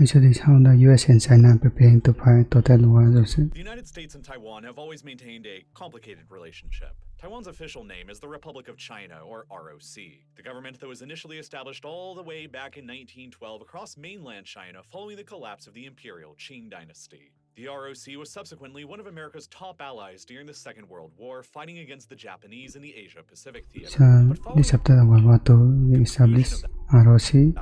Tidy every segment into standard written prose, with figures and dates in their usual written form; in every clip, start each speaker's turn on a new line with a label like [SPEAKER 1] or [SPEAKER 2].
[SPEAKER 1] 这里唱的 US and China preparing to fight total war.
[SPEAKER 2] The United States and Taiwan have always maintained a complicated relationship. Taiwan's official name is the Republic of China, or ROC. The government that was initially established all the way back in 1912 across mainland China following the collapse of the imperial Qing dynasty. The ROC was subsequently one of America's top allies during the Second World War, fighting against the Japanese in the Asia-Pacific theater.
[SPEAKER 1] But this after World War II, they established ROC.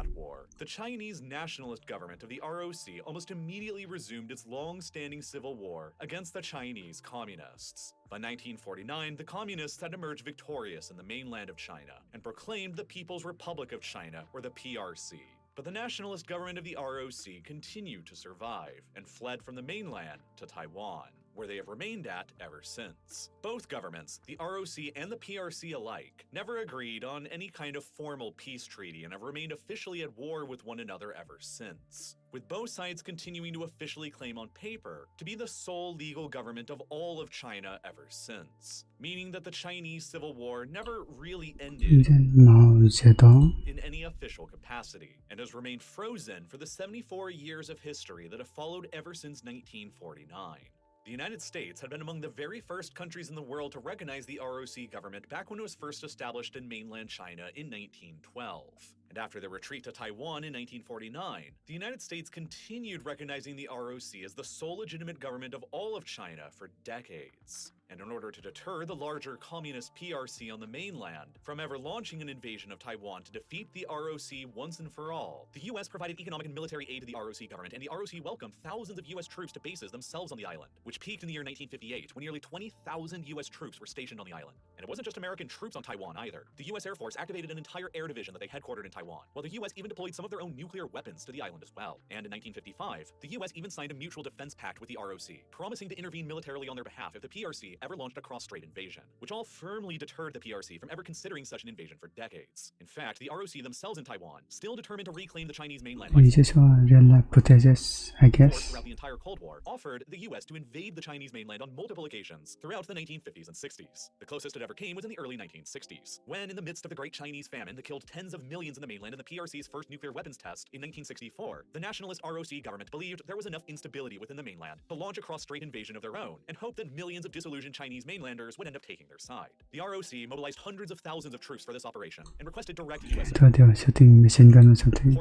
[SPEAKER 2] The Chinese nationalist government of the ROC almost immediately resumed its long-standing civil war against the Chinese communists. By 1949, the communists had emerged victorious in the mainland of China and proclaimed the People's Republic of China, or the PRC. But the nationalist government of the ROC continued to survive and fled from the mainland to Taiwan, where they have remained at ever since. Both governments, the ROC and the PRC alike, never agreed on any kind of formal peace treaty and have remained officially at war with one another ever since, with both sides continuing to officially claim on paper to be the sole legal government of all of China ever since, meaning that the Chinese Civil War never really ended in any official capacity and has remained frozen for the 74 years of history that have followed ever since 1949. The United States had been among the very first countries in the world to recognize the ROC government back when it was first established in mainland China in 1912. And after their retreat to Taiwan in 1949, the United States continued recognizing the ROC as the sole legitimate government of all of China for decades. And in order to deter the larger communist PRC on the mainland from ever launching an invasion of Taiwan to defeat the ROC once and for all, the US provided economic and military aid to the ROC government, and the ROC welcomed thousands of US troops to bases themselves on the island, which peaked in the year 1958 when nearly 20,000 US troops were stationed on the island. And it wasn't just American troops on Taiwan either. The US Air Force activated an entire air division that they headquartered in Taiwan, while the US even deployed some of their own nuclear weapons to the island as well. And in 1955, the US even signed a mutual defense pact with the ROC, promising to intervene militarily on their behalf if the PRC ever launched a cross-strait invasion, which all firmly deterred the PRC from ever considering such an invasion for decades. In fact, the ROC themselves in Taiwan, still determined to reclaim the Chinese mainland,
[SPEAKER 1] real footages, I guess,
[SPEAKER 2] throughout the entire Cold War, offered the US to invade the Chinese mainland on multiple occasions throughout the 1950s and 60s. The closest it ever came was in the early 1960s, when in the midst of the Great Chinese Famine that killed tens of millions in the mainland in the PRC's first nuclear weapons test in 1964, the nationalist ROC government believed there was enough instability within the mainland to launch a cross-strait invasion of their own and hoped that millions of disillusioned Chinese mainlanders would end up taking their side. The ROC mobilized hundreds of thousands of troops for this operation and requested direct US support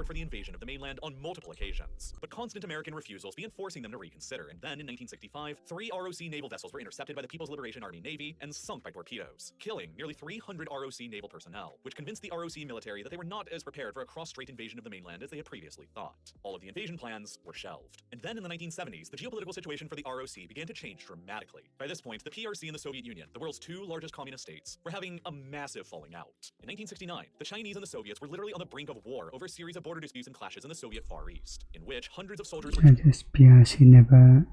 [SPEAKER 2] for the invasion of the mainland on multiple occasions. But constant American refusals began forcing them to reconsider, and then in 1965, 3 ROC naval vessels were intercepted by the People's Liberation Army Navy and sunk by torpedoes, killing nearly 300 ROC naval personnel, which convinced the ROC military that they were not as prepared for a cross-strait invasion of the mainland as they had previously thought. All of the invasion plans were shelved. And then in the 1970s, the geopolitical situation for the ROC began to change dramatically. By this point, the PRC and the Soviet Union, the world's 2 largest communist states, were having a massive falling out. In 1969, the Chinese and the Soviets were literally on the brink of war over a series of border disputes and clashes in the Soviet Far East, in which hundreds of soldiers were
[SPEAKER 1] PRC never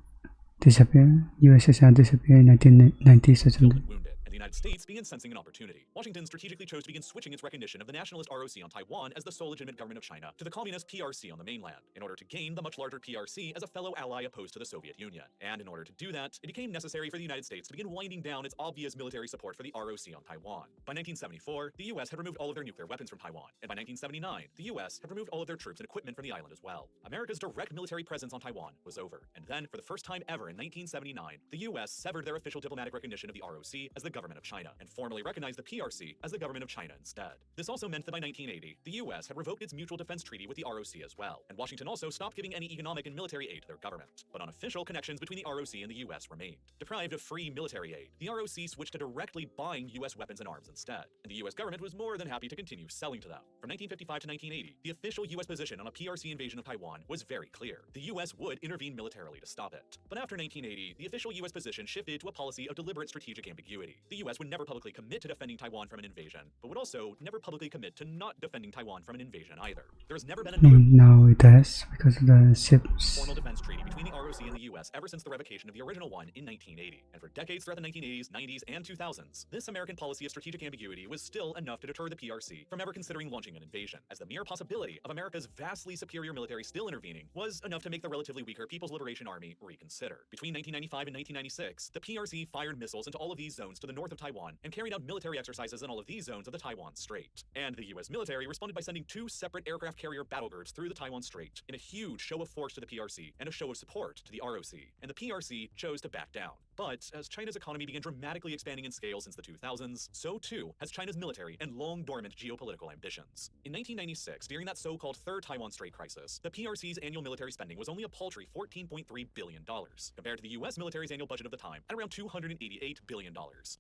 [SPEAKER 1] disappeared. USSR disappeared in 1990s or something.
[SPEAKER 2] wounded. The United States began sensing an opportunity. Washington strategically chose to begin switching its recognition of the nationalist ROC on Taiwan as the sole legitimate government of China to the communist PRC on the mainland, in order to gain the much larger PRC as a fellow ally opposed to the Soviet Union. And in order to do that, it became necessary for the United States to begin winding down its obvious military support for the ROC on Taiwan. By 1974, the US had removed all of their nuclear weapons from Taiwan, and by 1979, the US had removed all of their troops and equipment from the island as well. America's direct military presence on Taiwan was over, and then, for the first time ever in 1979, the US severed their official diplomatic recognition of the ROC as the government of China, and formally recognized the PRC as the government of China instead. This also meant that by 1980, the US had revoked its mutual defense treaty with the ROC as well, and Washington also stopped giving any economic and military aid to their government. But unofficial connections between the ROC and the US remained. Deprived of free military aid, the ROC switched to directly buying US weapons and arms instead, and the US government was more than happy to continue selling to them. From 1955 to 1980, the official US position on a PRC invasion of Taiwan was very clear. The US would intervene militarily to stop it. But after 1980, the official US position shifted to a policy of deliberate strategic ambiguity. The US would never publicly commit to defending Taiwan from an invasion, but would also never publicly commit to not defending Taiwan from an invasion either. There has never been a
[SPEAKER 1] now it does, because of the ships.
[SPEAKER 2] Formal defense treaty between the ROC and the US U.S. ever since the revocation of the original one in 1980. And for decades throughout the 1980s, 90s, and 2000s, this American policy of strategic ambiguity was still enough to deter the PRC from ever considering launching an invasion, as the mere possibility of America's vastly superior military still intervening was enough to make the relatively weaker People's Liberation Army reconsider. Between 1995 and 1996, the PRC fired missiles into all of these zones to the north of Taiwan and carried out military exercises in all of these zones of the Taiwan Strait. And the U.S. military responded by sending 2 separate aircraft carrier battle groups through the Taiwan Strait in a huge show of force to the PRC and a show of support to the ROC. And the PRC chose to back down. But as China's economy began dramatically expanding in scale since the 2000s, so too has China's military and long-dormant geopolitical ambitions. In 1996, during that so-called Third Taiwan Strait crisis, the PRC's annual military spending was only a paltry $14.3 billion, compared to the U.S. military's annual budget of the time at around $288 billion,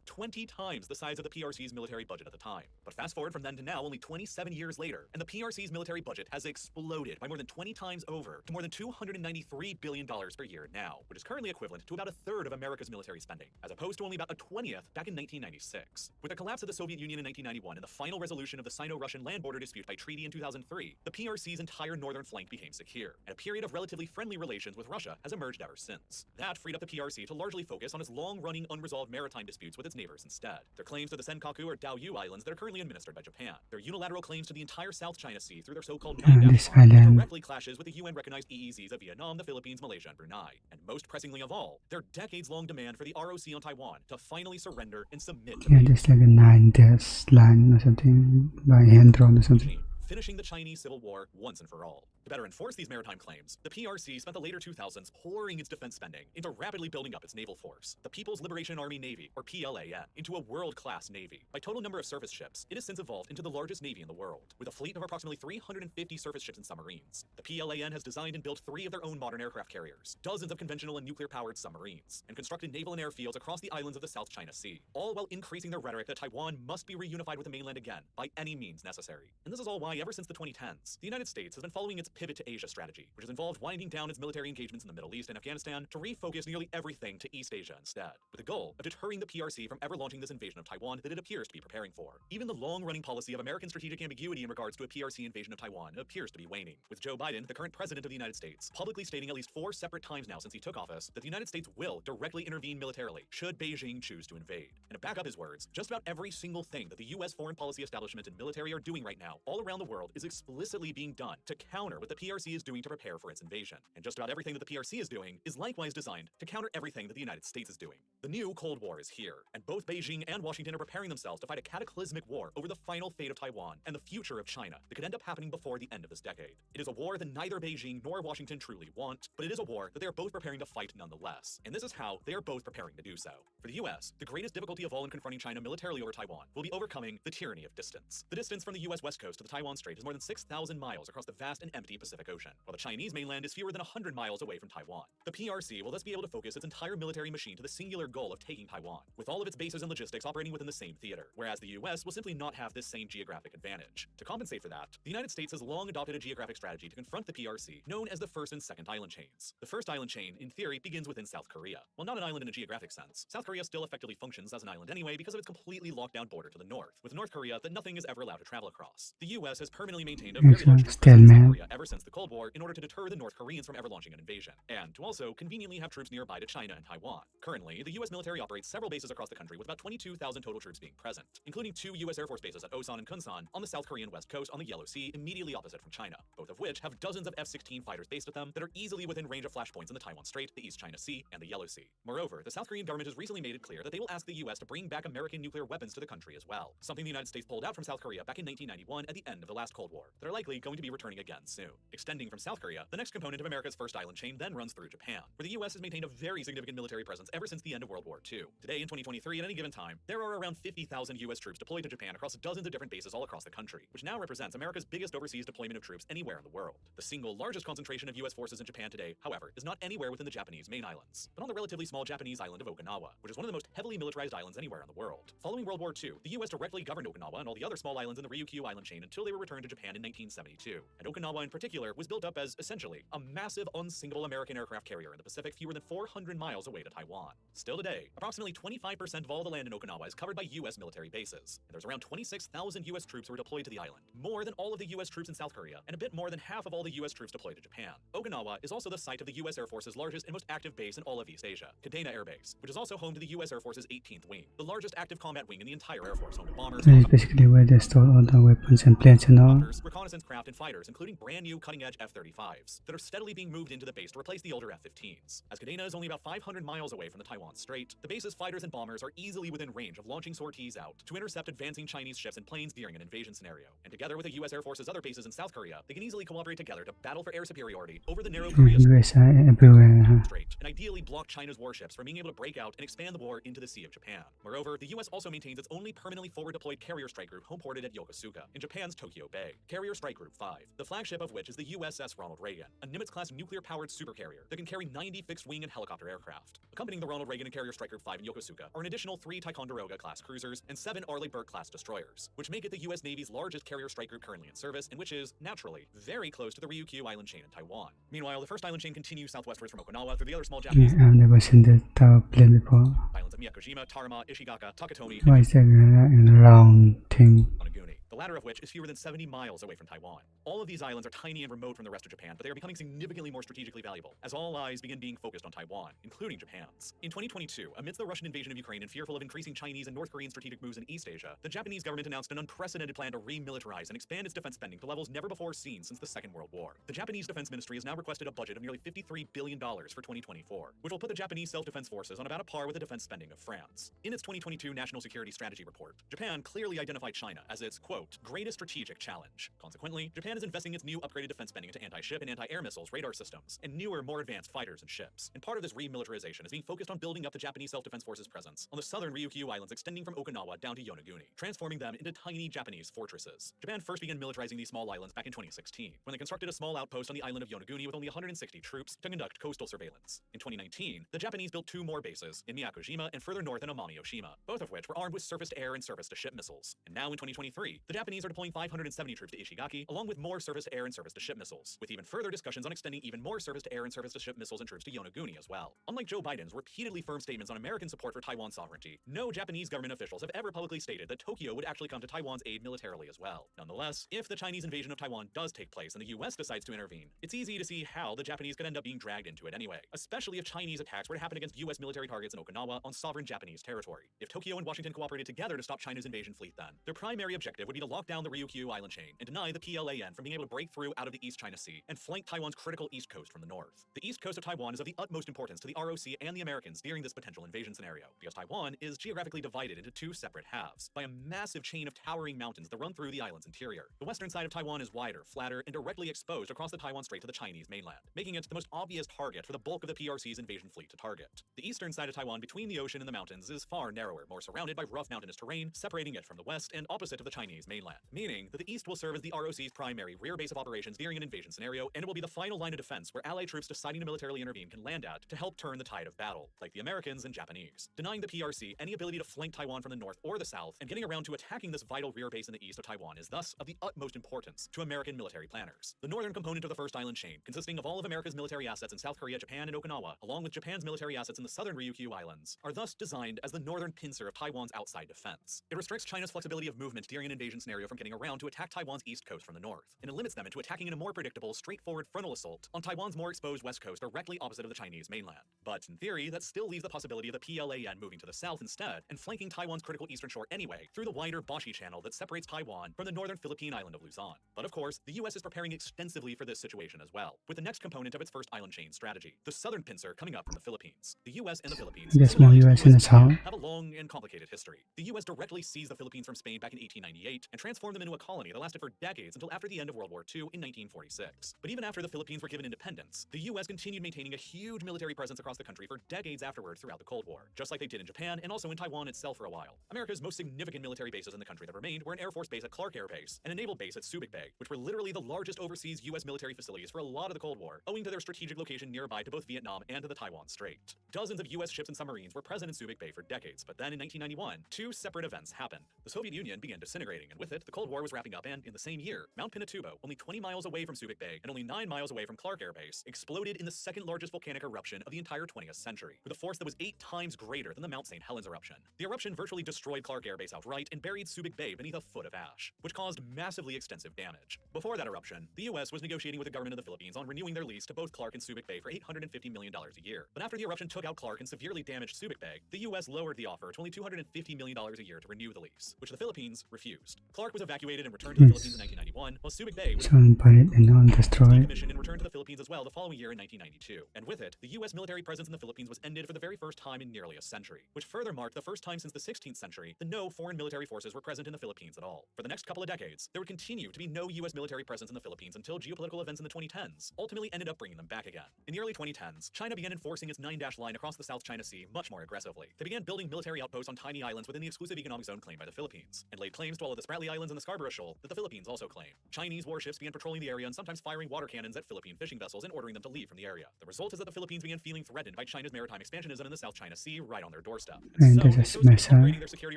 [SPEAKER 2] 20 times the size of the PRC's military budget at the time. But fast forward from then to now, only 27 years later, and the PRC's military budget has exploded by more than 20 times over to more than $293 billion per year now, which is currently equivalent to about a third of America's military spending, as opposed to only about a 20th back in 1996. With the collapse of the Soviet Union in 1991 and the final resolution of the Sino-Russian land border dispute by treaty in 2003, the PRC's entire northern flank became secure, and a period of relatively friendly relations with Russia has emerged ever since. That freed up the PRC to largely focus on its long-running unresolved maritime disputes with its neighbors instead. Their claims to the Senkaku or Diaoyu Islands that are currently administered by Japan. Their unilateral claims to the entire South China Sea through their so-called
[SPEAKER 1] this island
[SPEAKER 2] directly clashes with the UN-recognized EEZs of Vietnam, the Philippines, Malaysia, and Brunei. And most pressingly of all, their decades-long demand for the ROC on Taiwan to finally surrender and submit to
[SPEAKER 1] there's like a 9 dash line or something by hand drawn or something.
[SPEAKER 2] finishing the Chinese Civil War once and for all. To better enforce these maritime claims, the PRC spent the later 2000s pouring its defense spending into rapidly building up its naval force, the People's Liberation Army Navy, or PLAN, into a world-class navy. By total number of surface ships, it has since evolved into the largest navy in the world, with a fleet of approximately 350 surface ships and submarines. The PLAN has designed and built 3 of their own modern aircraft carriers, dozens of conventional and nuclear-powered submarines, and constructed naval and airfields across the islands of the South China Sea, all while increasing their rhetoric that Taiwan must be reunified with the mainland again, by any means necessary. And this is all why, ever since the 2010s, the United States has been following its pivot to Asia strategy, which has involved winding down its military engagements in the Middle East and Afghanistan to refocus nearly everything to East Asia instead, with the goal of deterring the PRC from ever launching this invasion of Taiwan that it appears to be preparing for. Even the long-running policy of American strategic ambiguity in regards to a PRC invasion of Taiwan appears to be waning, with Joe Biden, the current president of the United States, publicly stating at least 4 separate times now since he took office that the United States will directly intervene militarily should Beijing choose to invade. And to back up his words, just about every single thing that the U.S. foreign policy establishment and military are doing right now all around the world is explicitly being done to counter what the PRC is doing to prepare for its invasion. And just about everything that the PRC is doing is likewise designed to counter everything that the United States is doing. The new Cold War is here, and both Beijing and Washington are preparing themselves to fight a cataclysmic war over the final fate of Taiwan and the future of China that could end up happening before the end of this decade. It is a war that neither Beijing nor Washington truly want, but it is a war that they are both preparing to fight nonetheless. And this is how they are both preparing to do so. For the US, the greatest difficulty of all in confronting China militarily over Taiwan will be overcoming the tyranny of distance. The distance from the US west coast to the Taiwan Strait is more than 6,000 miles across the vast and empty Pacific Ocean, while the Chinese mainland is fewer than 100 miles away from Taiwan. The PRC will thus be able to focus its entire military machine to the singular goal of taking Taiwan, with all of its bases and logistics operating within the same theater, whereas the US will simply not have this same geographic advantage. To compensate for that, the United States has long adopted a geographic strategy to confront the PRC known as the first and second island chains. The first island chain, in theory, begins within South Korea. While not an island in a geographic sense, South Korea still effectively functions as an island anyway because of its completely locked down border to the north, with North Korea that nothing is ever allowed to travel across. The US has permanently maintained a very large presence in South Korea ever since the Cold War in order to deter the North Koreans from ever launching an invasion, and to also conveniently have troops nearby to China and Taiwan. Currently, the US military operates several bases across the country with about 22,000 total troops being present, including 2 US Air Force bases at Osan and Kunsan on the South Korean west coast on the Yellow Sea immediately opposite from China, both of which have dozens of F-16 fighters based at them that are easily within range of flashpoints in the Taiwan Strait, the East China Sea, and the Yellow Sea. Moreover, the South Korean government has recently made it clear that they will ask the US to bring back American nuclear weapons to the country as well, something the United States pulled out from South Korea back in 1991 at the end of the last Cold War, that are likely going to be returning again soon. Extending from South Korea, the next component of America's first island chain then runs through Japan, where the US has maintained a very significant military presence ever since the end of World War II. Today, in 2023, at any given time, there are around 50,000 US troops deployed to Japan across dozens of different bases all across the country, which now represents America's biggest overseas deployment of troops anywhere in the world. The single largest concentration of US forces in Japan today, however, is not anywhere within the Japanese main islands, but on the relatively small Japanese island of Okinawa, which is one of the most heavily militarized islands anywhere in the world. Following World War II, the US directly governed Okinawa and all the other small islands in the Ryukyu island chain until they were returned to Japan in 1972, and Okinawa in particular was built up as, essentially, a massive unsinkable American aircraft carrier in the Pacific fewer than 400 miles away to Taiwan. Still today, approximately 25% of all the land in Okinawa is covered by U.S. military bases, and there's around 26,000 U.S. troops who are deployed to the island, more than all of the U.S. troops in South Korea, and a bit more than half of all the U.S. troops deployed to Japan. Okinawa is also the site of the U.S. Air Force's largest and most active base in all of East Asia, Kadena Air Base, which is also home to the U.S. Air Force's 18th Wing, the largest active combat wing in the entire Air Force, home to bombers,
[SPEAKER 1] That is basically where they store all the weapons and planes and all.
[SPEAKER 2] reconnaissance craft, and fighters, including brand new cutting-edge F-35s that are steadily being moved into the base to replace the older F-15s. As Kadena is only about 500 miles away from the Taiwan Strait, the base's fighters and bombers are easily within range of launching sorties out to intercept advancing Chinese ships and planes during an invasion scenario. And together with the U.S. Air Force's other bases in South Korea, they can easily cooperate together to battle for air superiority over the narrow Korea
[SPEAKER 1] USA everywhere.
[SPEAKER 2] Strait, and ideally block China's warships from being able to break out and expand the war into the Sea of Japan. Moreover, the U.S. also maintains its only permanently forward-deployed carrier strike group homeported at Yokosuka, in Japan's Tokyo Bay, Carrier Strike Group 5, the flagship of which is the USS Ronald Reagan, a Nimitz-class nuclear-powered supercarrier that can carry 90 fixed-wing and helicopter aircraft. Accompanying the Ronald Reagan and Carrier Strike Group 5 in Yokosuka are an additional 3 Ticonderoga-class cruisers and 7 Arleigh Burke-class destroyers, which make it the U.S. Navy's largest carrier strike group currently in service, and which is, naturally, very close to the Ryukyu Island chain in Taiwan. Meanwhile, the first island chain continues southwestwards from Okinawa through the other small Japanese
[SPEAKER 1] I've never seen the tower plane before.
[SPEAKER 2] islands of Miyakojima, Tarama, Ishigaka, Takatomi,
[SPEAKER 1] Why is that in a round thing?
[SPEAKER 2] Yonaguni, the latter of which is fewer than 70 miles away from Taiwan. All of these islands are tiny and remote from the rest of Japan, but they are becoming significantly more strategically valuable, as all eyes begin being focused on Taiwan, including Japan's. In 2022, amidst the Russian invasion of Ukraine and fearful of increasing Chinese and North Korean strategic moves in East Asia, the Japanese government announced an unprecedented plan to remilitarize and expand its defense spending to levels never before seen since the Second World War. The Japanese Defense Ministry has now requested a budget of nearly $53 billion for 2024, which will put the Japanese self-defense forces on about a par with the defense spending of France. In its 2022 National Security Strategy Report, Japan clearly identified China as its, quote, greatest strategic challenge. Consequently, Japan is investing its new upgraded defense spending into anti-ship and anti-air missiles, radar systems, and newer, more advanced fighters and ships. And part of this remilitarization is being focused on building up the Japanese self-defense forces' presence on the southern Ryukyu Islands extending from Okinawa down to Yonaguni, transforming them into tiny Japanese fortresses. Japan first began militarizing these small islands back in 2016, when they constructed a small outpost on the island of Yonaguni with only 160 troops to conduct coastal surveillance. In 2019, the Japanese built 2 more bases, in Miyakojima and further north in Amami-Oshima, both of which were armed with surface-to-air and surface-to-ship missiles. And now in 2023, the Japanese are deploying 570 troops to Ishigaki, along with more surface-to-air and surface-to-ship missiles, with even further discussions on extending even more surface-to-air and surface-to-ship missiles and troops to Yonaguni as well. Unlike Joe Biden's repeatedly firm statements on American support for Taiwan sovereignty, no Japanese government officials have ever publicly stated that Tokyo would actually come to Taiwan's aid militarily as well. Nonetheless, if the Chinese invasion of Taiwan does take place and the US decides to intervene, it's easy to see how the Japanese could end up being dragged into it anyway, especially if Chinese attacks were to happen against US military targets in Okinawa on sovereign Japanese territory. If Tokyo and Washington cooperated together to stop China's invasion fleet then, their primary objective would be to lock down the Ryukyu Island chain and deny the PLAN from being able to break through out of the East China Sea and flank Taiwan's critical east coast from the north. The east coast of Taiwan is of the utmost importance to the ROC and the Americans during this potential invasion scenario, because Taiwan is geographically divided into 2 separate halves by a massive chain of towering mountains that run through the island's interior. The western side of Taiwan is wider, flatter, and directly exposed across the Taiwan Strait to the Chinese mainland, making it the most obvious target for the bulk of the PRC's invasion fleet to target. The eastern side of Taiwan between the ocean and the mountains is far narrower, more surrounded by rough mountainous terrain, separating it from the west and opposite to the Chinese mainland, meaning that the east will serve as the ROC's primary rear base of operations during an invasion scenario, and it will be the final line of defense where Allied troops deciding to militarily intervene can land at to help turn the tide of battle, like the Americans and Japanese, denying the PRC any ability to flank Taiwan from the north or the south, and getting around to attacking this vital rear base in the east of Taiwan is thus of the utmost importance to American military planners. The northern component of the first island chain, consisting of all of America's military assets in South Korea, Japan, and Okinawa, along with Japan's military assets in the southern Ryukyu Islands, are thus designed as the northern pincer of Taiwan's outside defense. It restricts China's flexibility of movement during an invasion scenario from getting around to attack Taiwan's east coast from the north, and it limits them into attacking in a more predictable, straightforward frontal assault on Taiwan's more exposed west coast directly opposite of the Chinese mainland. But in theory, that still leaves the possibility of the PLAN moving to the south instead and flanking Taiwan's critical eastern shore anyway through the wider Bashi Channel that separates Taiwan from the northern Philippine island of Luzon. But of course, the US is preparing extensively for this situation as well, with the next component of its first island chain strategy, the southern pincer coming up from the Philippines. The US and the Philippines
[SPEAKER 1] There's more US in the south.
[SPEAKER 2] have a long and complicated history. The US directly seized the Philippines from Spain back in 1898 and transformed them into a colony that lasted for decades until after the end of World War II in 1946. But even after the Philippines were given independence, the US continued maintaining a huge military presence across the country for decades afterward throughout the Cold War, just like they did in Japan and also in Taiwan itself for a while. America's most significant military bases in the country that remained were an Air Force base at Clark Air Base and a naval base at Subic Bay, which were literally the largest overseas US military facilities for a lot of the Cold War, owing to their strategic location nearby to both Vietnam and to the Taiwan Strait. Dozens of US ships and submarines were present in Subic Bay for decades, but then in 1991, 2 separate events happened. The Soviet Union began disintegrating, And with it, the Cold War was wrapping up, and in the same year, Mount Pinatubo, only 20 miles away from Subic Bay and only 9 miles away from Clark Air Base, exploded in the second largest volcanic eruption of the entire 20th century, with a force that was 8 times greater than the Mount St. Helens eruption. The eruption virtually destroyed Clark Air Base outright and buried Subic Bay beneath a foot of ash, which caused massively extensive damage. Before that eruption, the U.S. was negotiating with the government of the Philippines on renewing their lease to both Clark and Subic Bay for $850 million a year. But after the eruption took out Clark and severely damaged Subic Bay, the U.S. lowered the offer to only $250 million a year to renew the lease, which the Philippines refused. Clark was evacuated and returned to the Philippines in 1991, while Subic Bay was
[SPEAKER 1] Soundbite and non-destroyed.
[SPEAKER 2] decommissioned and returned to the Philippines as well the following year in 1992. And with it, the U.S. military presence in the Philippines was ended for the very first time in nearly a century, which further marked the first time since the 16th century that no foreign military forces were present in the Philippines at all. For the next couple of decades, there would continue to be no U.S. military presence in the Philippines until geopolitical events in the 2010s ultimately ended up bringing them back again. In the early 2010s, China began enforcing its 9-dash line across the South China Sea much more aggressively. They began building military outposts on tiny islands within the exclusive economic zone claimed by the Philippines, and laid claims to all of the Spratly Islands and the Scarborough Shoal that the Philippines also claim. Chinese warships began patrolling the area and sometimes firing water cannons at Philippine fishing vessels and ordering them to leave from the area. The result is that the Philippines began feeling threatened by China's maritime expansionism in the South China Sea right on their doorstep.
[SPEAKER 1] And
[SPEAKER 2] So they
[SPEAKER 1] this is
[SPEAKER 2] chose to
[SPEAKER 1] mess
[SPEAKER 2] keep
[SPEAKER 1] up.
[SPEAKER 2] upgrading their security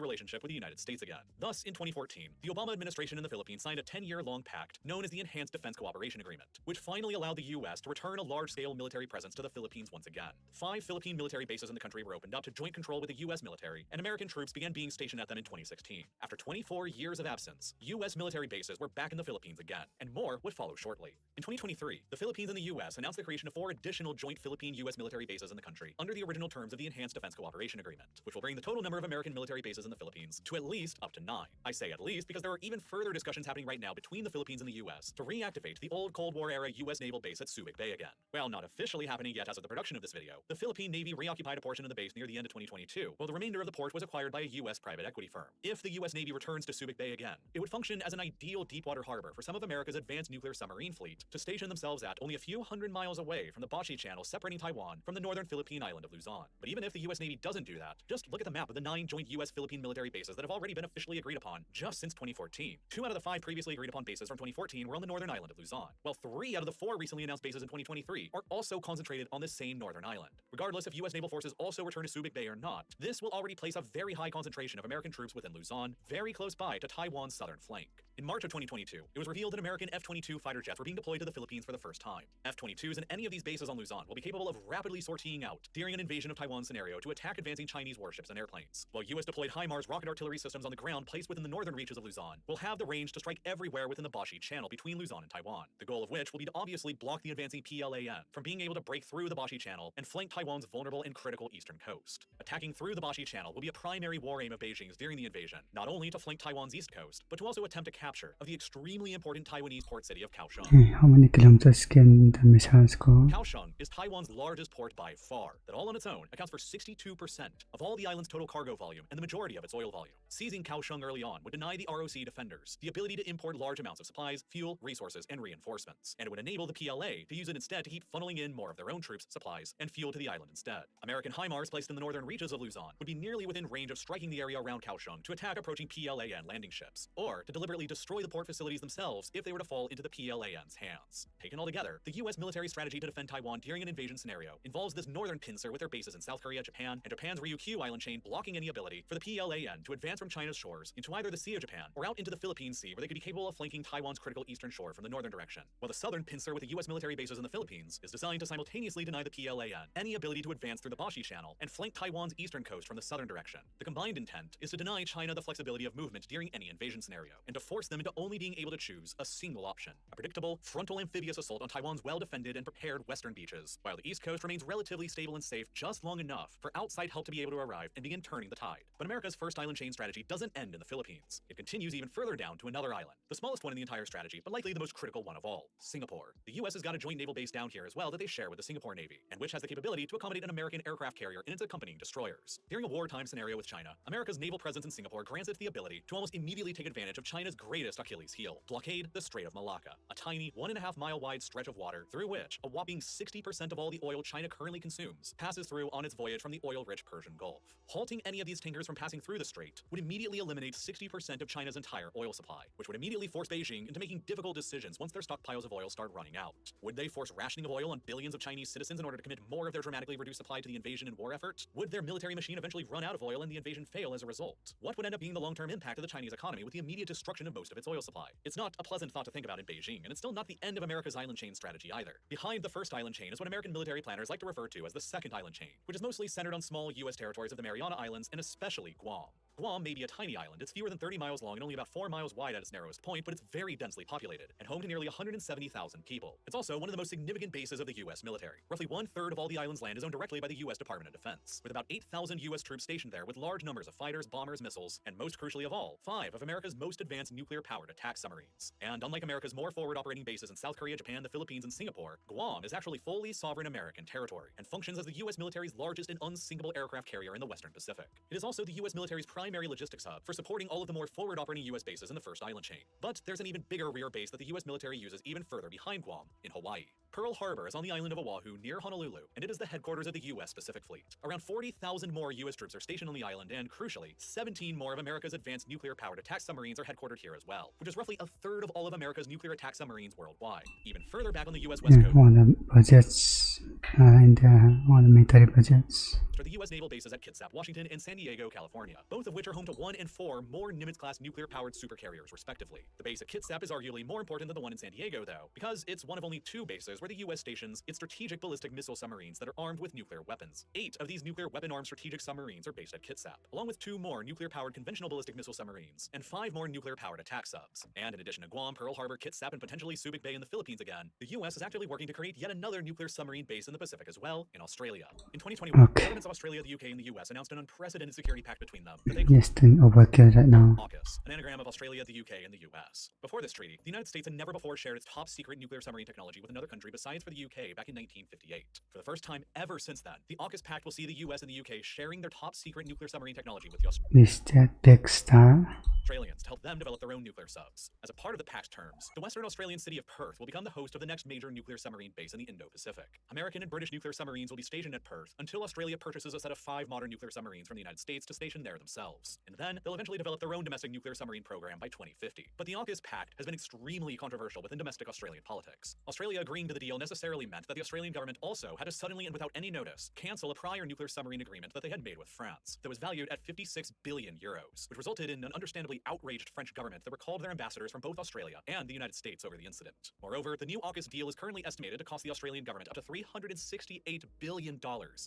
[SPEAKER 2] relationship with the United States again. Thus, in 2014, the Obama administration in the Philippines signed a 10-year-long pact known as the Enhanced Defense Cooperation Agreement, which finally allowed the U.S. to return a large-scale military presence to the Philippines once again. 5 Philippine military bases in the country were opened up to joint control with the U.S. military, and American troops began being stationed at them in 2016. After 24 years of absence, U.S. military bases were back in the Philippines again, and more would follow shortly. In 2023, the Philippines and the U.S. announced the creation of 4 additional joint Philippine-U.S. military bases in the country under the original terms of the Enhanced Defense Cooperation Agreement, which will bring the total number of American military bases in the Philippines to at least up to 9. I say at least because there are even further discussions happening right now between the Philippines and the U.S. to reactivate the old Cold War-era U.S. naval base at Subic Bay again. While not officially happening yet as of the production of this video, the Philippine Navy reoccupied a portion of the base near the end of 2022, while the remainder of the port was acquired by a U.S. private equity firm. If the U.S. Navy returns to Subic Bay again, it would function as an ideal deepwater harbor for some of America's advanced nuclear submarine fleet to station themselves at only a few hundred miles away from the Bashi Channel separating Taiwan from the northern Philippine island of Luzon. But even if the U.S. Navy doesn't do that, just look at the map of the 9 joint U.S.-Philippine military bases that have already been officially agreed upon just since 2014. 2 out of the 5 previously agreed upon bases from 2014 were on the northern island of Luzon, while 3 out of the 4 recently announced bases in 2023 are also concentrated on this same northern island. Regardless if U.S. naval forces also return to Subic Bay or not, this will already place a very high concentration of American troops within Luzon, very close by to Taiwan's southern flank. In March of 2022, it was revealed that American F-22 fighter jets were being deployed to the Philippines for the first time. F-22s in any of these bases on Luzon will be capable of rapidly sortieing out during an invasion of Taiwan scenario to attack advancing Chinese warships and airplanes, while U.S. deployed HIMARS rocket artillery systems on the ground placed within the northern reaches of Luzon will have the range to strike everywhere within the Bashi Channel between Luzon and Taiwan, the goal of which will be to obviously block the advancing PLAN from being able to break through the Bashi Channel and flank Taiwan's vulnerable and critical eastern coast. Attacking through the Bashi Channel will be a primary war aim of Beijing's during the invasion, not only to flank Taiwan's east coast, but to also attempt a capture of the extremely important Taiwanese port city of Kaohsiung.
[SPEAKER 1] Okay, how many kilometers can the missiles go?
[SPEAKER 2] Kaohsiung is Taiwan's largest port by far, that all on its own accounts for 62% of all the island's total cargo volume and the majority of its oil volume. Seizing Kaohsiung early on would deny the ROC defenders the ability to import large amounts of supplies, fuel, resources, and reinforcements, and it would enable the PLA to use it instead to keep funneling in more of their own troops, supplies, and fuel to the island instead. American HIMARS placed in the northern reaches of Luzon would be nearly within range of striking the area around Kaohsiung to attack approaching PLAN landing ships, or to deliberately destroy the port facilities themselves if they were to fall into the PLAN's hands. Taken all together, the U.S. military strategy to defend Taiwan during an invasion scenario involves this northern pincer with their bases in South Korea, Japan, and Japan's Ryukyu island chain blocking any ability for the PLAN to advance from China's shores into either the Sea of Japan or out into the Philippine Sea, where they could be capable of flanking Taiwan's critical eastern shore from the northern direction, while the southern pincer with the U.S. military bases in the Philippines is designed to simultaneously deny the PLAN any ability to advance through the Bashi Channel and flank Taiwan's eastern coast from the southern direction. The combined intent is to deny China the flexibility of movement during any invasion scenario, and to force them into only being able to choose a single option: a predictable, frontal amphibious assault on Taiwan's well-defended and prepared western beaches, while the east coast remains relatively stable and safe just long enough for outside help to be able to arrive and begin turning the tide. But America's first island chain strategy doesn't end in the Philippines. It continues even further down to another island, the smallest one in the entire strategy, but likely the most critical one of all: Singapore. The U.S. has got a joint naval base down here as well that they share with the Singapore Navy, and which has the capability to accommodate an American aircraft carrier and its accompanying destroyers. During a wartime scenario with China, America's naval presence in Singapore grants it the ability to almost immediately take advantage of China's greatest Achilles heel: blockade the Strait of Malacca, a tiny 1.5-mile wide stretch of water through which a whopping 60% of all the oil China currently consumes passes through on its voyage from the oil-rich Persian Gulf. Halting any of these tankers from passing through the strait would immediately eliminate 60% of China's entire oil supply, which would immediately force Beijing into making difficult decisions once their stockpiles of oil start running out. Would they force rationing of oil on billions of Chinese citizens in order to commit more of their dramatically reduced supply to the invasion and war effort? Would their military machine eventually run out of oil and the invasion fail as a result? What would end up being the long-term impact of the Chinese economy economy with the immediate destruction of most of its oil supply. It's not a pleasant thought to think about in Beijing, and it's still not the end of America's island chain strategy either. Behind the first island chain is what American military planners like to refer to as the second island chain, which is mostly centered on small U.S. territories of the Mariana Islands and especially Guam. Guam may be a tiny island. It's fewer than 30 miles long and only about 4 miles wide at its narrowest point, but it's very densely populated and home to nearly 170,000 people. It's also one of the most significant bases of the U.S. military. Roughly 1/3 of all the island's land is owned directly by the U.S. Department of Defense, with about 8,000 U.S. troops stationed there with large numbers of fighters, bombers, missiles, and most crucially of all, 5 of America's most advanced nuclear-powered attack submarines. And unlike America's more forward operating bases in South Korea, Japan, the Philippines, and Singapore, Guam is actually fully sovereign American territory and functions as the U.S. military's largest and unsinkable aircraft carrier in the Western Pacific. It is also the U.S. military's primary logistics hub for supporting all of the more forward operating U.S. bases in the first island chain. But there's an even bigger rear base that the U.S. military uses even further behind Guam, in Hawaii. Pearl Harbor is on the island of Oahu near Honolulu, and it is the headquarters of the U.S. Pacific Fleet. Around 40,000 more U.S. troops are stationed on the island, and crucially, 17 more of America's advanced nuclear-powered attack submarines are headquartered here as well, which is roughly 1/3 of all of America's nuclear attack submarines worldwide. Even further back on the U.S. West Coast,
[SPEAKER 1] One of the budgets one of the military budgets.
[SPEAKER 2] are the U.S. naval bases at Kitsap, Washington, and San Diego, California, both of which are home to 1 and 4 more Nimitz-class nuclear-powered supercarriers, respectively. The base at Kitsap is arguably more important than the one in San Diego, though, because it's one of only 2 bases where the U.S. stations its strategic ballistic missile submarines that are armed with nuclear weapons. 8 of these nuclear weapon-armed strategic submarines are based at Kitsap, along with 2 more nuclear-powered conventional ballistic missile submarines, and 5 more nuclear-powered attack subs. And in addition to Guam, Pearl Harbor, Kitsap, and potentially Subic Bay in the Philippines again, the U.S. is actively working to create yet another nuclear submarine base in the Pacific as well, in Australia. In 2021, the governments of Australia, the UK, and the U.S. announced an unprecedented security pact between them that they called
[SPEAKER 1] Yes, doing overkill right now.
[SPEAKER 2] AUKUS, an anagram of Australia, the UK, and the US. Before this treaty, the United States had never before shared its top-secret nuclear submarine technology with another country besides for the UK back in 1958. For the first time ever since then, the AUKUS pact will see the US and the UK sharing their top-secret nuclear submarine technology with the
[SPEAKER 1] Is that big star?
[SPEAKER 2] Australians to help them develop their own nuclear subs. As a part of the pact's terms, the Western Australian city of Perth will become the host of the next major nuclear submarine base in the Indo-Pacific. American and British nuclear submarines will be stationed at Perth until Australia purchases a set of 5 modern nuclear submarines from the United States to station there themselves. And then they'll eventually develop their own domestic nuclear submarine program by 2050. But the AUKUS pact has been extremely controversial within domestic Australian politics. Australia agreeing to the deal necessarily meant that the Australian government also had to suddenly and without any notice cancel a prior nuclear submarine agreement that they had made with France that was valued at 56 billion euros, which resulted in an understandably outraged French government that recalled their ambassadors from both Australia and the United States over the incident. Moreover, the new AUKUS deal is currently estimated to cost the Australian government up to $368 billion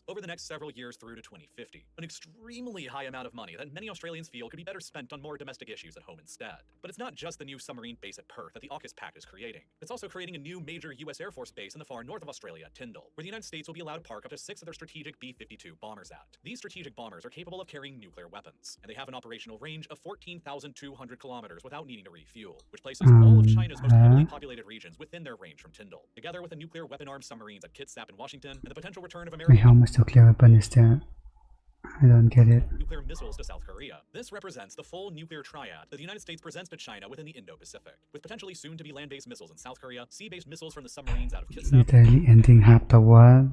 [SPEAKER 2] over the next several years through to 2050. An extremely high amount of money that many Australians feel could be better spent on more domestic issues at home instead. But it's not just the new submarine base at Perth that the AUKUS pact is creating. It's also creating a new major U.S. Air Force base in the far north of Australia, Tyndall, where the United States will be allowed to park up to 6 of their strategic B-52 bombers at. These strategic bombers are capable of carrying nuclear weapons, and they have an operational range of 14,200 kilometers without needing to refuel, which places all of China's most heavily populated regions within their range from Tyndall. Together with the nuclear weapon-armed submarines at Kitsap in Washington, and the potential return of
[SPEAKER 1] Wait,
[SPEAKER 2] American
[SPEAKER 1] how much nuclear weapon is there? I don't get it.
[SPEAKER 2] nuclear missiles to South Korea. This represents the full nuclear triad that the United States presents to China within the Indo-Pacific, with potentially soon-to-be land-based missiles in South Korea, sea-based missiles from the submarines out of Kitsap,
[SPEAKER 1] Literally ending half the world.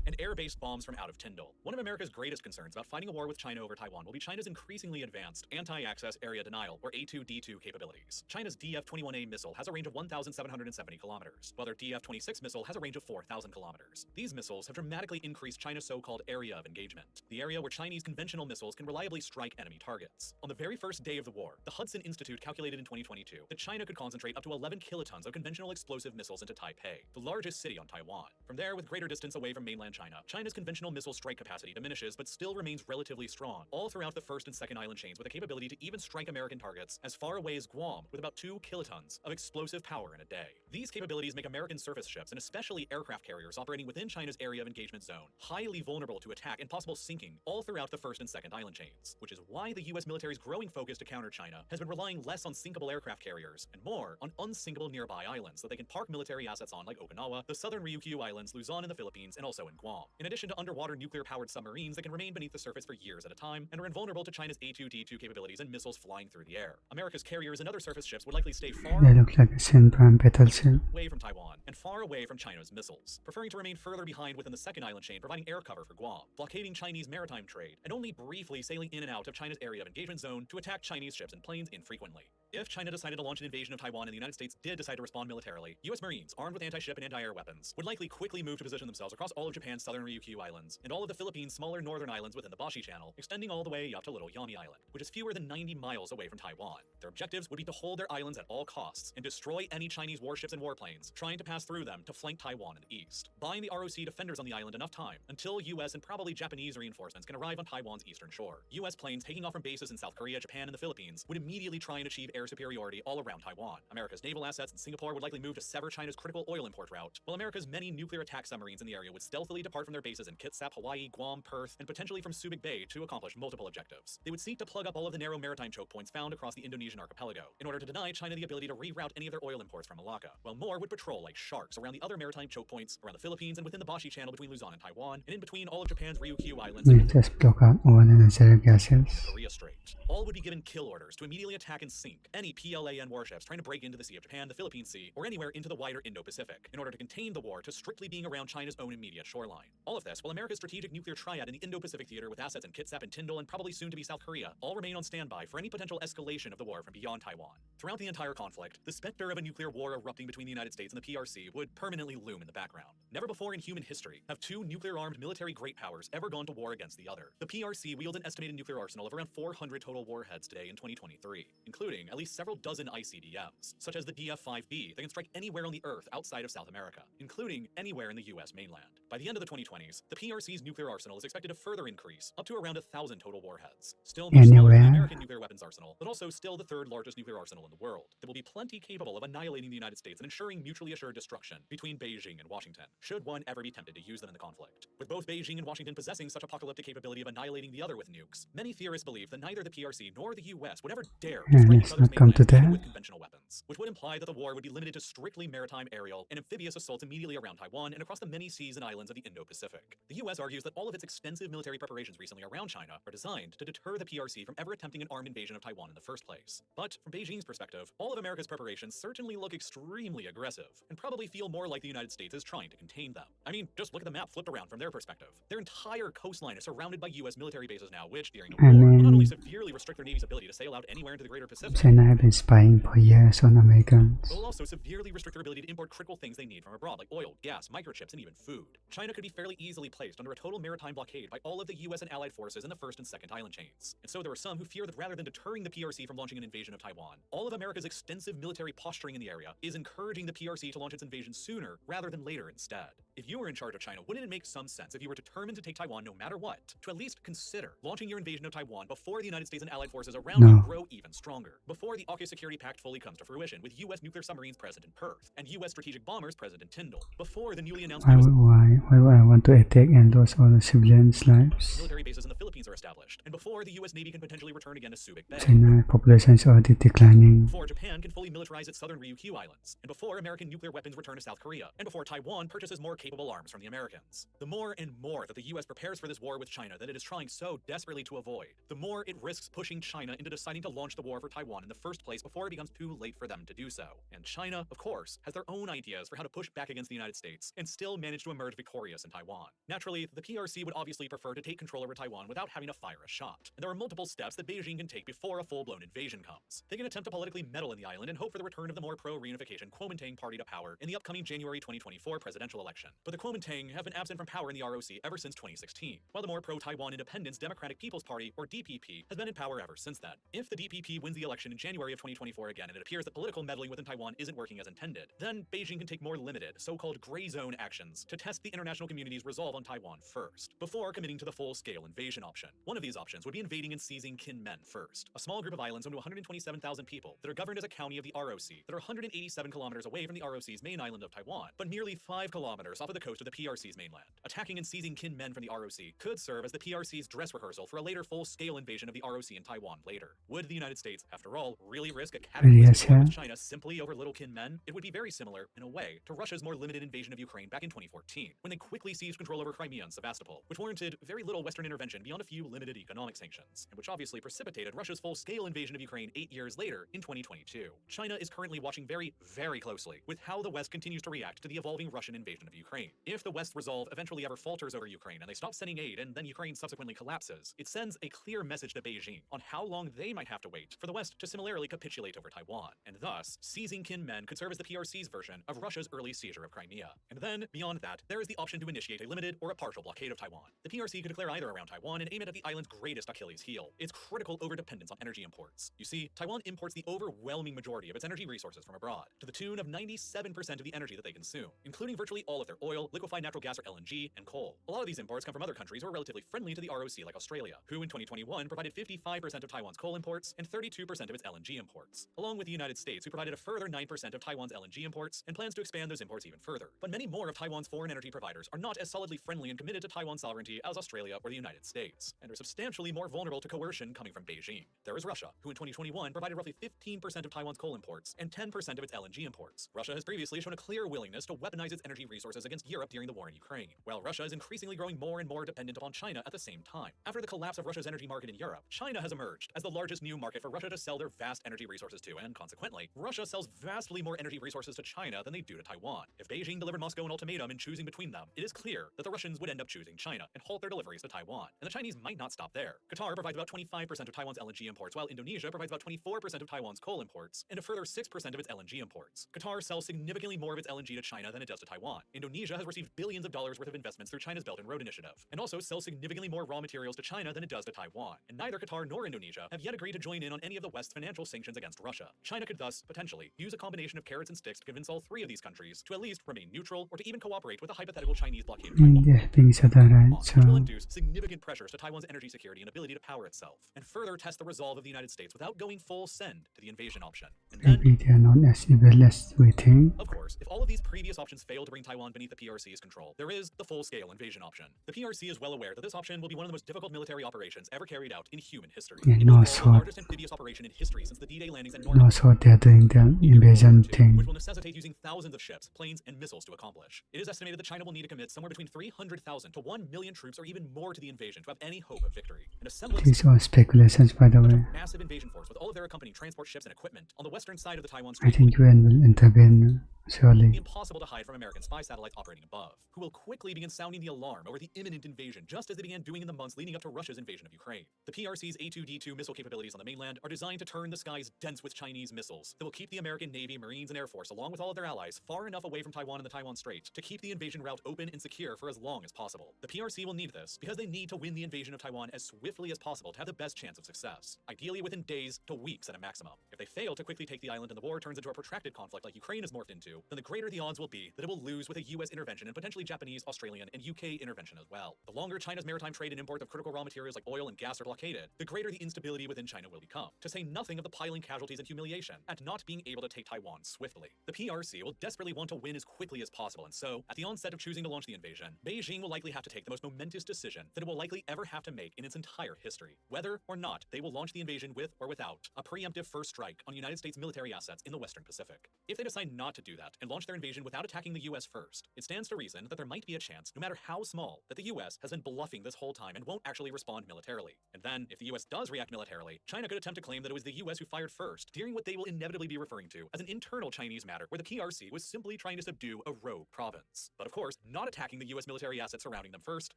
[SPEAKER 2] and air-based bombs from out of Tyndall. One of America's greatest concerns about fighting a war with China over Taiwan will be China's increasingly advanced anti-access area denial, or A2D2 capabilities. China's DF-21A missile has a range of 1,770 kilometers, while their DF-26 missile has a range of 4,000 kilometers. These missiles have dramatically increased China's so-called area of engagement, the area where Chinese conventional missiles can reliably strike enemy targets. On the very first day of the war, the Hudson Institute calculated in 2022 that China could concentrate up to 11 kilotons of conventional explosive missiles into Taipei, the largest city on Taiwan. From there, with greater distance away from mainland China, China's conventional missile strike capacity diminishes but still remains relatively strong, all throughout the first and second island chains, with the capability to even strike American targets as far away as Guam with about 2 kilotons of explosive power in a day. These capabilities make American surface ships, and especially aircraft carriers operating within China's area of engagement zone, highly vulnerable to attack and possible sinking all throughout the first and second island chains, which is why the U.S. military's growing focus to counter China has been relying less on sinkable aircraft carriers and more on unsinkable nearby islands that they can park military assets on, like Okinawa, the southern Ryukyu Islands, Luzon in the Philippines, and also in Guam. In addition to underwater nuclear-powered submarines that can remain beneath the surface for years at a time and are invulnerable to China's A2D2 capabilities and missiles flying through the air. America's carriers and other surface ships would likely stay far
[SPEAKER 1] They look like a Sandbrand battleship.
[SPEAKER 2] away from Taiwan and far away from China's missiles, preferring to remain further behind within the second island chain, providing air cover for Guam, blockading Chinese maritime trade, and only briefly sailing in and out of China's area of engagement zone to attack Chinese ships and planes infrequently. If China decided to launch an invasion of Taiwan and the United States did decide to respond militarily, U.S. Marines, armed with anti-ship and anti-air weapons, would likely quickly move to position themselves across all of Japan's southern Ryukyu Islands and all of the Philippines' smaller northern islands within the Bashi Channel, extending all the way up to Little Yami Island, which is fewer than 90 miles away from Taiwan. Their objectives would be to hold their islands at all costs and destroy any Chinese warships and warplanes trying to pass through them to flank Taiwan in the east, buying the ROC defenders on the island enough time until U.S. and probably Japanese reinforcements can arrive on Taiwan's eastern shore. U.S. planes taking off from bases in South Korea, Japan, and the Philippines would immediately try and achieve air superiority all around Taiwan. America's naval assets in Singapore would likely move to sever China's critical oil import route, while America's many nuclear attack submarines in the area would stealthily depart from their bases in Kitsap, Hawaii, Guam, Perth, and potentially from Subic Bay to accomplish multiple objectives. They would seek to plug up all of the narrow maritime choke points found across the Indonesian archipelago in order to deny China the ability to reroute any of their oil imports from Malacca, while more would patrol like sharks around the other maritime choke points around the Philippines and within the Bashi Channel between Luzon and Taiwan, and in between all of Japan's Ryukyu Islands
[SPEAKER 1] We
[SPEAKER 2] and
[SPEAKER 1] just block out all unnecessary gases.
[SPEAKER 2] Korea Strait. All would be given kill orders to immediately attack and sink any PLAN warships trying to break into the Sea of Japan, the Philippine Sea, or anywhere into the wider Indo-Pacific, in order to contain the war to strictly being around China's own immediate shoreline. All of this while America's strategic nuclear triad in the Indo-Pacific theater with assets in Kitsap and Tyndall and probably soon to be South Korea all remain on standby for any potential escalation of the war from beyond Taiwan. Throughout the entire conflict, the specter of a nuclear war erupting between the United States and the PRC would permanently loom in the background. Never before in human history have two nuclear-armed military great powers ever gone to war against the other. The PRC wields an estimated nuclear arsenal of around 400 total warheads today in 2023, including at least several dozen ICBMs, such as the DF-5B that can strike anywhere on the Earth outside of South America, including anywhere in the U.S. mainland. By the end of the 2020s, the PRC's nuclear arsenal is expected to further increase, up to around 1,000 total warheads. Still much smaller than the American nuclear weapons arsenal, but also still the third largest nuclear arsenal in the world, that will be plenty capable of annihilating the United States and ensuring mutually assured destruction between Beijing and Washington, should one ever be tempted to use them in the conflict. With both Beijing and Washington possessing such apocalyptic capability of annihilating the other with nukes, many theorists believe that neither the PRC nor the U.S. would ever dare to strike each other's mainland with conventional weapons, which would imply that the war would be limited to strictly maritime, aerial, and amphibious assaults immediately around Taiwan and across the many seas and islands of the Indo-Pacific. The U.S. argues that all of its extensive military preparations recently around China are designed to deter the PRC from ever attempting an armed invasion of Taiwan in the first place. But from Beijing's perspective, all of America's preparations certainly look extremely aggressive, and probably feel more like the United States is trying to contain them. I mean, just look at the map flipped around from their perspective. Their entire coastline is surrounded by U.S. military bases now, which, during the war, will not only severely restrict their Navy's ability to sail out anywhere into the greater Pacific,
[SPEAKER 1] China have been spying for years on Americans.
[SPEAKER 2] But will also severely restrict their ability to import critical things they need from abroad, like oil, gas, microchips, and even food. China could be fairly easily placed under a total maritime blockade by all of the U.S. and allied forces in the first and second island chains. And so there are some who fear that rather than deterring the PRC from launching an invasion of Taiwan, all of America's extensive military posturing in the area is encouraging the PRC to launch its invasion sooner rather than later instead. If you were in charge of China, wouldn't it make some sense, if you were determined to take Taiwan no matter what, to at least consider launching your invasion of Taiwan before the United States and allied forces around you grow even stronger, before the AUKUS Security Pact fully comes to fruition, with U.S. nuclear submarines present in Perth and U.S. strategic bombers present in Tyndall, before the newly announced
[SPEAKER 1] Why would I want to attack and lose all the civilians' lives?
[SPEAKER 2] military bases in the Philippines are established, and before the U.S. Navy can potentially return again to Subic Bay,
[SPEAKER 1] China population is already declining.
[SPEAKER 2] before Japan can fully militarize its southern Ryukyu Islands, and before American nuclear weapons return to South Korea, and before Taiwan purchases more capable arms from the Americans. The more and more that the U.S. prepares for this war with China that it is trying so desperately to avoid, the more it risks pushing China into deciding to launch the war for Taiwan in the first place before it becomes too late for them to do so. And China, of course, has their own ideas for how to push back against the United States and still manage to emerge victorious in Taiwan. Naturally, the PRC would obviously prefer to take control over Taiwan without having to fire a shot. And there are multiple steps that Beijing can take before a full-blown invasion comes. They can attempt to politically meddle in the island and hope for the return of the more pro-reunification Kuomintang party to power in the upcoming January 2024 presidential election. But the Kuomintang have been absent from power in the ROC ever since 2016, while the more pro-Taiwan Independence Democratic People's Party, or DPP, has been in power ever since then. If the DPP wins the election in January of 2024 again and it appears that political meddling within Taiwan isn't working as intended, then Beijing can take more limited, so-called gray zone actions to test the international community's resolve on Taiwan first, before committing to the full-scale invasion option. One of these options would be invading and seizing Kinmen first, a small group of islands home to 127,000 people that are governed as a county of the ROC that are 187 kilometers away from the ROC's main island of Taiwan, but merely 5 kilometers off of the coast of the PRC's mainland. Attacking and seizing Kinmen from the ROC could serve as the PRC's dress rehearsal for a later full-scale invasion of the ROC in Taiwan later. Would the United States, after all, really risk a cataclysmic war with China simply over little Kinmen? It would be very similar, in a way, to Russia's more limited invasion of Ukraine back in 2014, when they quickly seized control over Crimea and Sevastopol, which warranted very little Western intervention beyond a few limited economic economic sanctions, and which obviously precipitated Russia's full-scale invasion of Ukraine 8 years later in 2022. China is currently watching very, very closely with how the West continues to react to the evolving Russian invasion of Ukraine. If the West's resolve eventually ever falters over Ukraine and they stop sending aid and then Ukraine subsequently collapses, it sends a clear message to Beijing on how long they might have to wait for the West to similarly capitulate over Taiwan, and thus seizing Kinmen could serve as the PRC's version of Russia's early seizure of Crimea. And then, beyond that, there is the option to initiate a limited or a partial blockade of Taiwan. The PRC could declare either around Taiwan and aim it at the island's greatest Achilles heel, its critical overdependence on energy imports. You see, Taiwan imports the overwhelming majority of its energy resources from abroad, to the tune of 97% of the energy that they consume, including virtually all of their oil, liquefied natural gas or LNG, and coal. A lot of these imports come from other countries who are relatively friendly to the ROC like Australia, who in 2021 provided 55% of Taiwan's coal imports and 32% of its LNG imports, along with the United States, who provided a further 9% of Taiwan's LNG imports and plans to expand those imports even further. But many more of Taiwan's foreign energy providers are not as solidly friendly and committed to Taiwan's sovereignty as Australia or the United States, and are substantially more vulnerable to coercion coming from Beijing. There is Russia, who in 2021 provided roughly 15% of Taiwan's coal imports and 10% of its LNG imports. Russia has previously shown a clear willingness to weaponize its energy resources against Europe during the war in Ukraine, while Russia is increasingly growing more and more dependent upon China at the same time. After the collapse of Russia's energy market in Europe, China has emerged as the largest new market for Russia to sell their vast energy resources to, and consequently, Russia sells vastly more energy resources to China than they do to Taiwan. If Beijing delivered Moscow an ultimatum in choosing between them, it is clear that the Russians would end up choosing China and halt their deliveries to Taiwan. And the Chinese might not stop there. Qatar provides about 25% of Taiwan's LNG imports, while Indonesia provides about 24% of Taiwan's coal imports and a further 6% of its LNG imports. Qatar sells significantly more of its LNG to China than it does to Taiwan. Indonesia has received billions of dollars worth of investments through China's Belt and Road Initiative, and also sells significantly more raw materials to China than it does to Taiwan. And neither Qatar nor Indonesia have yet agreed to join in on any of the West's financial sanctions against Russia. China could thus, potentially, use a combination of carrots and sticks to convince all three of these countries to at least remain neutral or to even cooperate with a hypothetical Chinese blockade of Taiwan. Which will induce significant pressures to Taiwan's energy security and ability to power itself, and further test the resolve of the United States without going full send to the invasion option. And then,
[SPEAKER 1] maybe they are not as evil as we think.
[SPEAKER 2] of course, if all of these previous options fail to bring Taiwan beneath the PRC's control, there is the full-scale invasion option. The PRC is well aware that this option will be one of the most difficult military operations ever carried out in human history.
[SPEAKER 1] Yeah,
[SPEAKER 2] It will
[SPEAKER 1] knows
[SPEAKER 2] involve the
[SPEAKER 1] what-
[SPEAKER 2] largest amphibious operation in history since the D-Day landings at Normandy.
[SPEAKER 1] Knows what they are doing, the invasion thing.
[SPEAKER 2] Which will necessitate using thousands of ships, planes, and missiles to accomplish. It is estimated that China will need to commit somewhere between 300,000 to 1 million troops or even more to the invasion to have any hope of victory. And assemble
[SPEAKER 1] These are speculations, by the
[SPEAKER 2] such a
[SPEAKER 1] way.
[SPEAKER 2] massive invasion force with all of their accompanying transport ships and equipment on the western side of the Taiwan
[SPEAKER 1] I
[SPEAKER 2] Strait
[SPEAKER 1] think UN will intervene,
[SPEAKER 2] be
[SPEAKER 1] surely.
[SPEAKER 2] impossible to hide from American spy satellites operating above, who will quickly begin sounding the alarm over the imminent invasion, just as they began doing in the months leading up to Russia's invasion of Ukraine. The PRC's A-2D2 missile capabilities on the mainland are designed to turn the skies dense with Chinese missiles that will keep the American Navy, Marines, and Air Force, along with all of their allies, far enough away from Taiwan and the Taiwan Strait to keep the invasion route open and secure for as long as possible. The PRC will need this because they need to win the invasion of Taiwan as swiftly as possible to have the best chance of success, ideally within days to weeks at a maximum. If they fail to quickly take the island and the war turns into a protracted conflict like Ukraine is morphed into, then the greater the odds will be that it will lose with a US intervention and potentially Japanese, Australian, and UK intervention as well. The longer China's maritime trade and import of critical raw materials like oil and gas are blockaded, the greater the instability within China will become, to say nothing of the piling casualties and humiliation at not being able to take Taiwan swiftly. The PRC will desperately want to win as quickly as possible, and so, at the onset of choosing to launch the invasion, Beijing will likely have to take the most momentous decision that it will likely ever have to make in its entire history, whether or not they will launch the invasion with or without a preemptive first strike on United States military assets in the Western Pacific. If they decide not to do that and launch their invasion without attacking the US first, it stands to reason that there might be a chance, no matter how small, that the US has been bluffing this whole time and won't actually respond militarily. And then, if the US does react militarily, China could attempt to claim that it was the US who fired first, during what they will inevitably be referring to as an internal Chinese matter where the PRC was simply trying to subdue a rogue province. But of course, not attacking the US military assets surrounding them first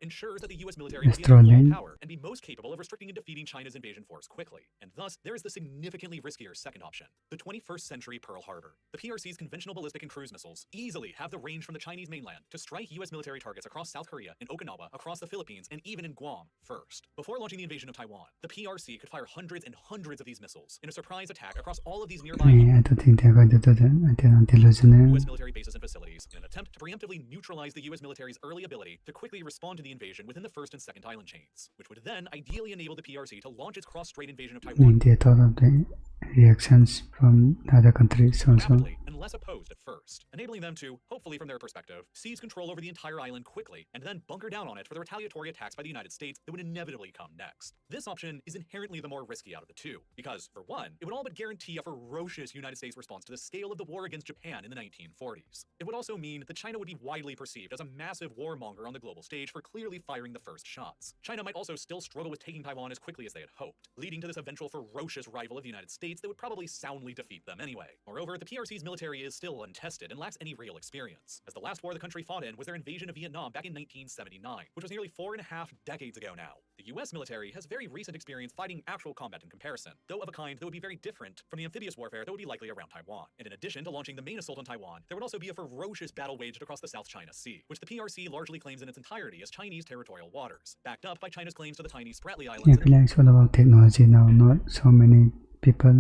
[SPEAKER 2] ensures that the US military will be in full power and be most capable of restricting and defeating China's invasion force quickly. And thus, there is the significantly riskier second option, the 21st century Pearl Harbor. The PRC's conventional ballistic and cruise missiles easily have the range from the Chinese mainland to strike US military targets across South Korea, in Okinawa, across the Philippines, and even in Guam first. Before launching the invasion of Taiwan, the PRC could fire hundreds and hundreds of these missiles in a surprise attack across all of these nearby
[SPEAKER 1] I don't think they're going to do that. They're not delusional.
[SPEAKER 2] US military bases and facilities in an attempt to preemptively neutralize the US military's early ability to quickly respond to the invasion within the first and second island chains, which would then ideally enable the PRC to launch its cross-strait invasion of
[SPEAKER 1] I mean,
[SPEAKER 2] Taiwan.
[SPEAKER 1] they thought of the reactions from other countries also.
[SPEAKER 2] Rapidly and less opposed at first, enabling them to, hopefully from their perspective, seize control over the entire island quickly and then bunker down on it for the retaliatory attacks by the United States that would inevitably come next. This option is inherently the more risky out of the two, because, for one, it would all but guarantee a ferocious United States response to the scale of the war against Japan in the 1940s. It would also mean that China would be widely perceived as a massive warmonger on the global stage for clearly firing the first shots. China might also still struggle with taking Taiwan as quickly as they had hoped, leading to this eventual ferocious rival of the United States that would probably soundly defeat them anyway. Moreover, the PRC's military is still untested and lacks any real experience, as the last war the country fought in was their invasion of Vietnam back in 1979, which was nearly 4.5 decades ago now. The US military has very recent experience fighting actual combat in comparison, though of a kind that would be very different from the amphibious warfare that would be likely around Taiwan. And in addition to launching the main assault on Taiwan, there would also be a ferocious battle waged across the South China Sea, which the PRC largely claims in its entirety as Chinese territorial waters, backed up by China's claims to the tiny Spratly Islands.
[SPEAKER 1] Yeah, I feel like it's all about technology now, not so many people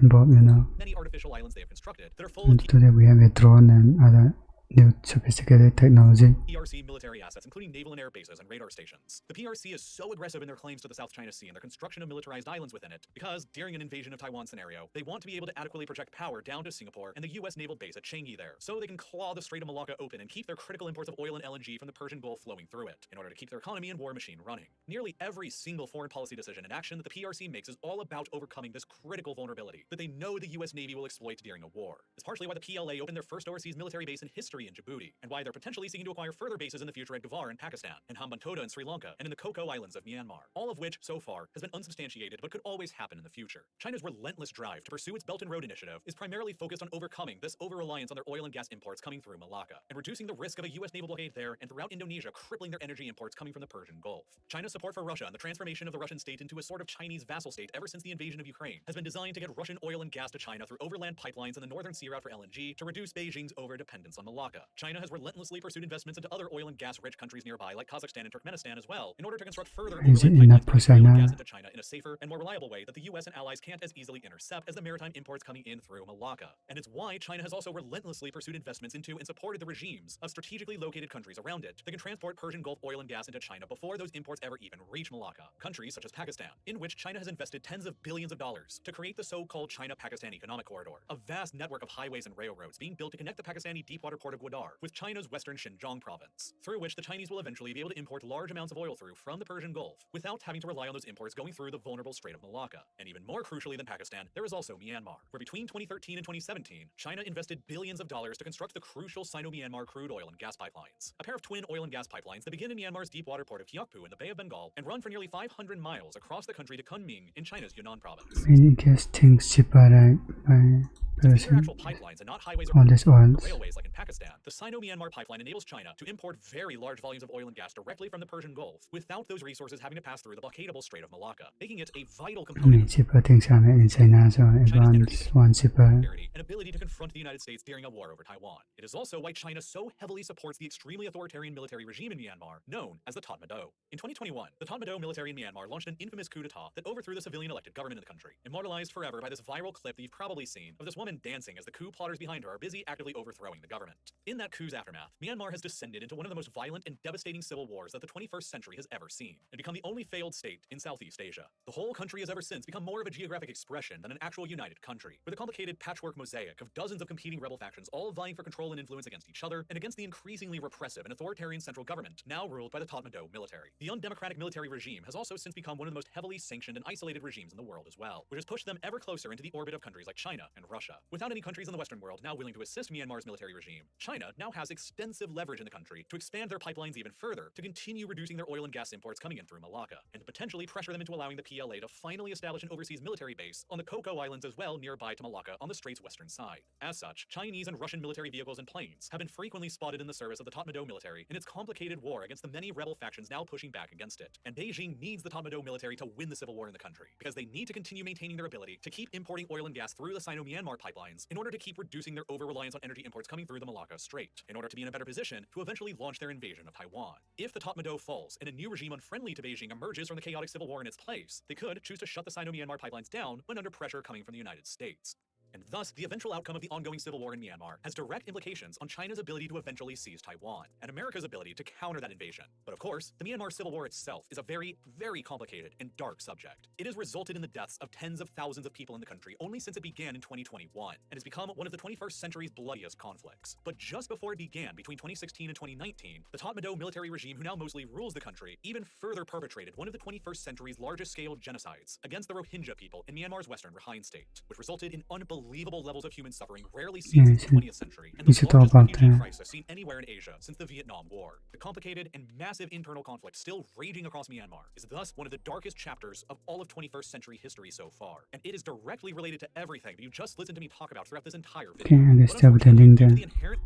[SPEAKER 1] involved,
[SPEAKER 2] Many artificial islands they have constructed that are full of
[SPEAKER 1] Today we have a drone and other new sophisticated technology.
[SPEAKER 2] PRC military assets, including naval and air bases and radar stations. The PRC is so aggressive in their claims to the South China Sea and their construction of militarized islands within it because, during an invasion of Taiwan scenario, they want to be able to adequately project power down to Singapore and the US naval base at Changi there, so they can claw the Strait of Malacca open and keep their critical imports of oil and LNG from the Persian Gulf flowing through it, in order to keep their economy and war machine running. Nearly every single foreign policy decision and action that the PRC makes is all about overcoming this critical vulnerability that they know the US Navy will exploit during a war. It's partially why the PLA opened their first overseas military base in history in Djibouti, and why they're potentially seeking to acquire further bases in the future at Gawar in Pakistan, and Hambantota in Sri Lanka, and in the Coco Islands of Myanmar, all of which, so far, has been unsubstantiated but could always happen in the future. China's relentless drive to pursue its Belt and Road Initiative is primarily focused on overcoming this over-reliance on their oil and gas imports coming through Malacca, and reducing the risk of a US naval blockade there and throughout Indonesia, crippling their energy imports coming from the Persian Gulf. China's support for Russia and the transformation of the Russian state into a sort of Chinese vassal state ever since the invasion of Ukraine has been designed to get Russian oil and gas to China through overland pipelines in the northern sea route for LNG to reduce Beijing's over-dependence on Malacca. China has relentlessly pursued investments into other oil and gas-rich countries nearby, like Kazakhstan and Turkmenistan as well, in order to construct further
[SPEAKER 1] Is it
[SPEAKER 2] overland
[SPEAKER 1] enough
[SPEAKER 2] pipelines
[SPEAKER 1] for
[SPEAKER 2] to bring oil and
[SPEAKER 1] China?
[SPEAKER 2] gas into China in a safer and more reliable way that the US and allies can't as easily intercept as the maritime imports coming in through Malacca. And it's why China has also relentlessly pursued investments into and supported the regimes of strategically located countries around it that can transport Persian Gulf oil and gas into China before those imports ever even reach Malacca. Countries such as Pakistan, in which China has invested tens of billions of dollars to create the so-called China-Pakistan Economic Corridor, a vast network of highways and railroads being built to connect the Pakistani deepwater port of Gwadar with China's western Xinjiang province, through which the Chinese will eventually be able to import large amounts of oil through from the Persian Gulf without having to rely on those imports going through the vulnerable Strait of Malacca. And even more crucially than Pakistan, there is also Myanmar, where between 2013 and 2017, China invested billions of dollars to construct the crucial Sino-Myanmar crude oil and gas pipelines, a pair of twin oil and gas pipelines that begin in Myanmar's deepwater port of Kiokpu in the Bay of Bengal and run for nearly 500 miles across the country to Kunming in China's Yunnan province.
[SPEAKER 1] Many gas things cheaper, right? By
[SPEAKER 2] These are
[SPEAKER 1] person.
[SPEAKER 2] actual pipelines and not highways
[SPEAKER 1] All
[SPEAKER 2] or
[SPEAKER 1] these oils.
[SPEAKER 2] railways like in Pakistan. The Sino-Myanmar pipeline enables China to import very large volumes of oil and gas directly from the Persian Gulf without those resources having to pass through the blockadable Strait of Malacca, making it a vital
[SPEAKER 1] I
[SPEAKER 2] component
[SPEAKER 1] mean, cheaper things are made in China, so everyone's one cheaper.
[SPEAKER 2] security and ability to confront the United States during a war over Taiwan. It is also why China so heavily supports the extremely authoritarian military regime in Myanmar, known as the Tatmadaw. In 2021, the Tatmadaw military in Myanmar launched an infamous coup d'etat that overthrew the civilian-elected government in the country, immortalized forever by this viral clip that you've probably seen of this woman dancing as the coup plotters behind her are busy actively overthrowing the government. In that coup's aftermath, Myanmar has descended into one of the most violent and devastating civil wars that the 21st century has ever seen, and become the only failed state in Southeast Asia. The whole country has ever since become more of a geographic expression than an actual united country, with a complicated patchwork mosaic of dozens of competing rebel factions all vying for control and influence against each other and against the increasingly repressive and authoritarian central government, now ruled by the Tatmadaw military. The undemocratic military regime has also since become one of the most heavily sanctioned and isolated regimes in the world as well, which has pushed them ever closer into the orbit of countries like China and Russia. Without any countries in the Western world now willing to assist Myanmar's military regime, China now has extensive leverage in the country to expand their pipelines even further, to continue reducing their oil and gas imports coming in through Malacca, and to potentially pressure them into allowing the PLA to finally establish an overseas military base on the Coco Islands as well, nearby to Malacca on the strait's western side. As such, Chinese and Russian military vehicles and planes have been frequently spotted in the service of the Tatmadaw military in its complicated war against the many rebel factions now pushing back against it. And Beijing needs the Tatmadaw military to win the civil war in the country, because they need to continue maintaining their ability to keep importing oil and gas through the Sino-Myanmar pipelines in order to keep reducing their over-reliance on energy imports coming through the Malacca Strait, in order to be in a better position to eventually launch their invasion of Taiwan. If the Tatmadaw falls and a new regime unfriendly to Beijing emerges from the chaotic civil war in its place, they could choose to shut the Sino-Myanmar pipelines down when under pressure coming from the United States. And thus, the eventual outcome of the ongoing civil war in Myanmar has direct implications on China's ability to eventually seize Taiwan, and America's ability to counter that invasion. But of course, the Myanmar civil war itself is a very, very complicated and dark subject. It has resulted in the deaths of tens of thousands of people in the country only since it began in 2021, and has become one of the 21st century's bloodiest conflicts. But just before it began, between 2016 and 2019, the Tatmadaw military regime, who now mostly rules the country, even further perpetrated one of the 21st century's largest-scale genocides against the Rohingya people in Myanmar's western Rakhine state, which resulted in unbelievable levels of human suffering rarely seen since the 20th century, and the largest refugee crisis seen anywhere in Asia since the Vietnam War. The complicated and massive internal conflict still raging across Myanmar is thus one of the darkest chapters of all of 21st century history so far, and it is directly related to everything that you just listened to me talk about throughout this entire video.
[SPEAKER 1] Okay, let's start the link there.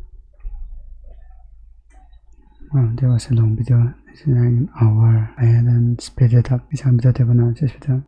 [SPEAKER 1] Well, that was a long video. It's an hour. I hadn't sped it up. Isang video tayo na sa